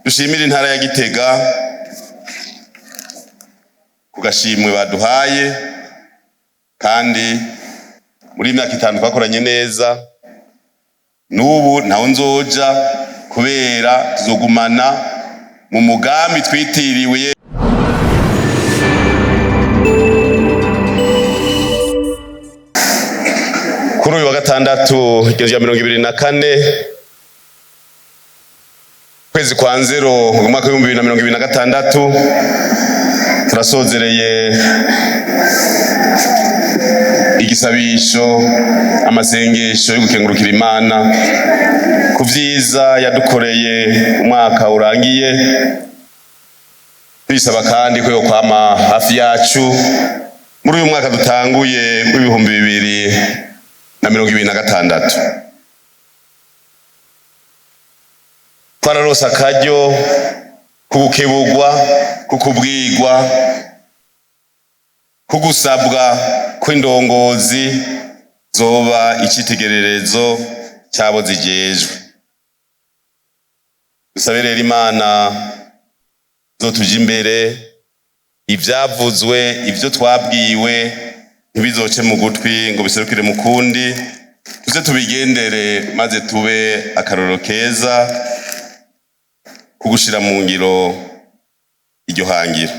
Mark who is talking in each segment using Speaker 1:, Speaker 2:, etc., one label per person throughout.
Speaker 1: dushimira intara ya Gitega kugashimwe baduhaye, kandi muri imyaka 5 twakoranye neza, n'ubu ntaho nzoja kubera tuzogumana mu mugambi twitiriwe. Kuri uyu wa gatandatu igenzya 2024 kwezi kwa 0 mu mwaka wa 2026 turasozereye igisabisho amasengesho yo gukengurukira Imana ku vyiza yadukoreye umwaka urangiye, bisaba kandi ko yo kwama hafi yacu muri uyu mwaka dutanguye w'ibihumbi 2026. Twararonse akaryo kugukebugwa, kukubwirwa, kugusabwa kw'indongozi zoba icitegererezo cyabo zijejwe. Dusabe rero Imana zotuje imbere, ivyavuzwe ivyo twabwiwe ntibizoce mu gutwi ngo biserukire mu kundi, tuze tubigendere maze tube akarorero keza kugushira mu ngiro iryo hangiro.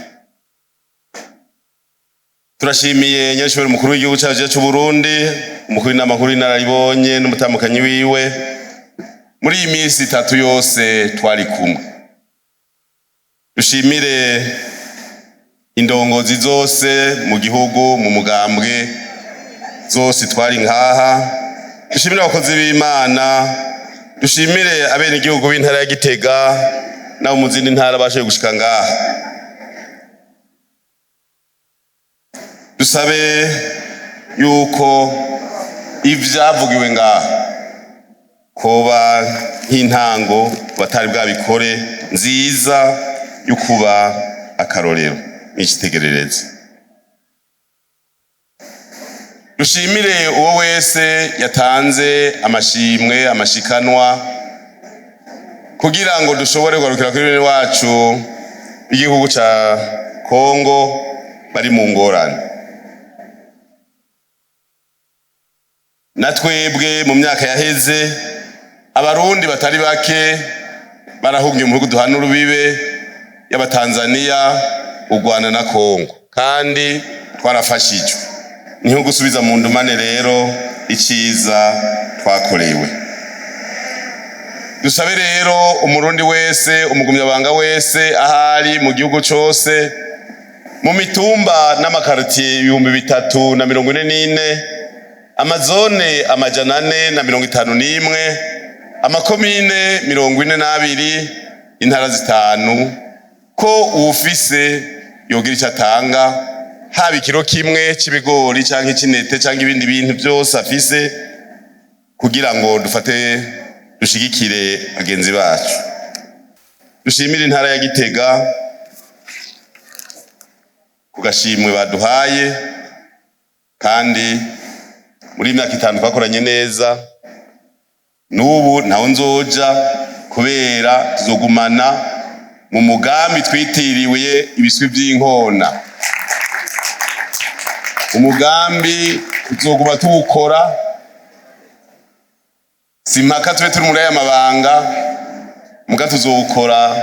Speaker 1: Turashimiye nyashobora mukuru w'igihugu cyacu cy'u Burundi, umukuru w'inama nkuru y'inararibonye n'umutamukanyi wiwe muri iyi minsi 3 yose twari kumwe. Dushimire indongozi zose mu gihugu, mu mugambwe zose twari ngaha. Dushimire abakozi b'Imana, dushimire abene igihugu b'intara ya Gitega nabo mu zindi ntara bashoboye gushika ngaha. Dusabe yuko ivyavugiwe ngaha koba nk'intango batari bwabikore nziza yukuba akarorero n'icitegerereza. Dushimire uwo wese yatanze amashimwe, amashikanwa kugira ngo dushobore kugarukira kuri bene wacu igihugu ca Kongo bari mu ngorane. Natwebwe mu myaka yaheze abarundi batari bake barahungiye mu bihugu duhana urubibe y'Abatanzania, u Rwanda na Kongo, kandi twarafashijwe. Niho gusubiza mu ndumane rero iciza twakorewe. Dusabe rero umurundi wese, umugumyabanga wese ahari mu gihugu cose, mu mitumba n'amakartier 344, amazone 451, amakomine 42, intara 5, ko uwufise yogira icyo atanga, haba ikiro kimwe c'ibigori canke c'inete canke ibindi bintu byose afise, kugira ngo dushigikire bagenzi bacu. Dushimire intara ya Gitega kugashimwe baduhaye, kandi muri imyaka 5 twakoranye neza, n'ubu ntaho nzoja kubera tuzogumana mu mugambi twitiriwe ibiswi by'inkona. Umugambi tuzoguma tuwukora, simpaka tube turi muri aya mabanga, muga tuzowukora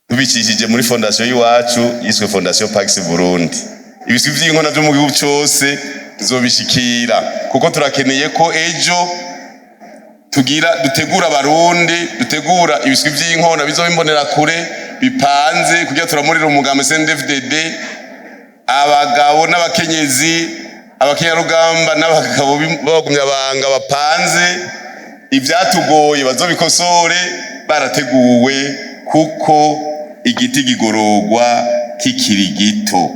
Speaker 1: tubicishije muri fondation y'iwacu yiswe Fondation Pax Burundi. Ibiswi by'inkona byo mu gihugu cyose tuzobishikira, kuko turakeneye ko ejo dutegura abarundi, dutegura ibiswi by'inkona bizobimbonera kure bipanze kugira turamurira umugambi CNDD-FDD, abagabo n'abakenyezi, abakenyarugamba n'abagabo b'abagumyabanga bapanze ivyatugoye bazobikosore barateguwe, kuko igiti gigororwa kikiri gito.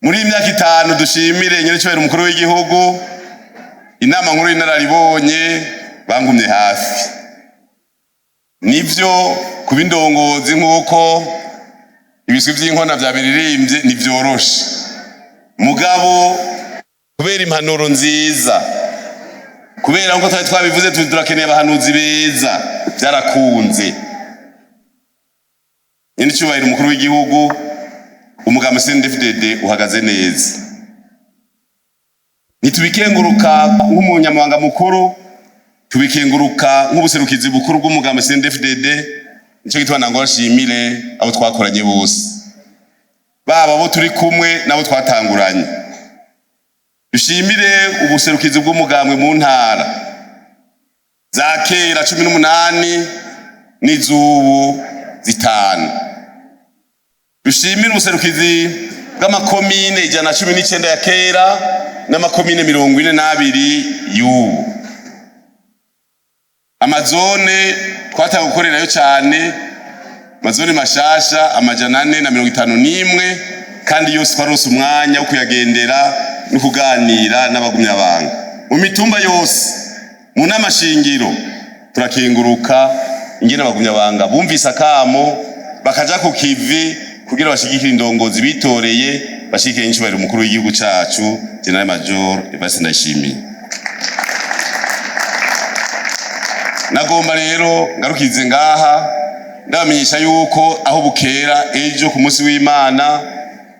Speaker 1: Muri imyaka 5 dushimire nyiricyo umukuru w'igihugu, inama nkuru y'inararibonye bangumye hafi. Nivyo kubindongozi nk'uko ibiswi by'inkona byabiririmbye nivyoroshe, mugabo kubera impanuro nziza, kubera nko twari twabivuze turakeneye abahanuzi beza, byarakunze. nyine cyubahiro umukuru w'igihugu umugambi CNDD-FDD uhagaze neza. Nitubikenguruka nk'umunyamabanga mukuru, tubikenguruka nk'ubuserukizi bukuru bw'umugambi CNDD-FDD, nico gituma nango nshimire abo twakoranye bose, baba bo turi kumwe nabo twatanguranye. Dushimire ubuserukizi bw'umugambi mu ntara za kera 18 n'izubu 5. Dushimire ubuserukizi bw'amakomine 119 ya kera n'amakomine 42 y'ubu. Amazone twatanga gukorerayo cyane, amazone mashasha 451, kandi yose twarose umwanya wo kuyagendera no kuganira n'abagumyabanga. Mu mitumba yose, mu namashingiro, turakenguruka ingene abagumyabanga bumvise akamo bakaja ku kivi kugira bashigikire indongozi bitoreye, bashigikire incubahiro umukuru w'igihugu cacu General Major Evariste Ndayishimiye. Nagomba rero ngarukize ngaha ndamenyesha yuko aho bukera ejo ku munsi w'Imana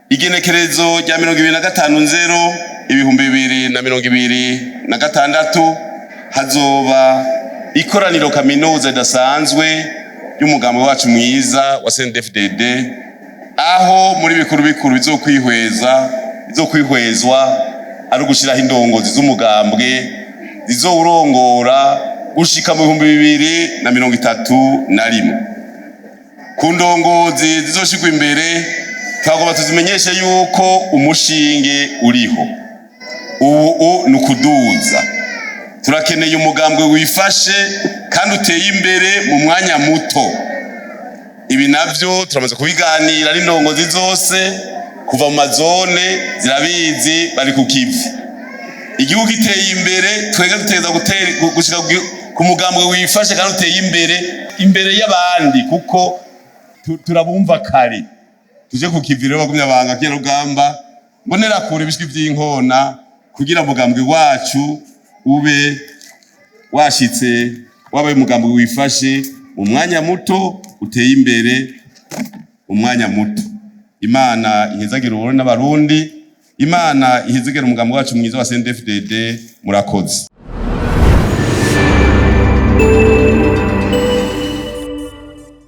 Speaker 1: igenekerezo rya 25/0/2026 hazoba ikoraniro kaminuza idasanzwe y'umugambi wacu mwiza wa CNDD-FDD, aho muri bikuru bizokwihwezwa ari ugushiraho indongozi z'umugambwe zizowurongora gushika mu 2031. Ku ndongozi zizoshigwa imbere twagomba tuzimenyeshe yuko umushinge uriho, ubu nukuduza. Turakeneye umugambwe wifashe kandi uteye imbere mu mwanya muto. Ibi navyo turamaze kubiganira n'indongozi zose kuva mu mazone zirabizi, bari ku kivi. Igihugu giteye imbere, twega duteza gushika ku mugambwe wifashe kandi uteye imbere y'abandi, kuko turabumva kare. Tuje ku kivi rero bagumyabanga kira rugamba mbonera kure ibishwi by'inkona kugira mugambwe wacu ube washitse, wabaye umugambwe wifashe mu mwanya muto uteye imbere umwanya muto. Imana ihezagire ubone n'abarundi, Imana ihezagire umugambwe wacu mwiza wa CNDD-FDD. Murakoze.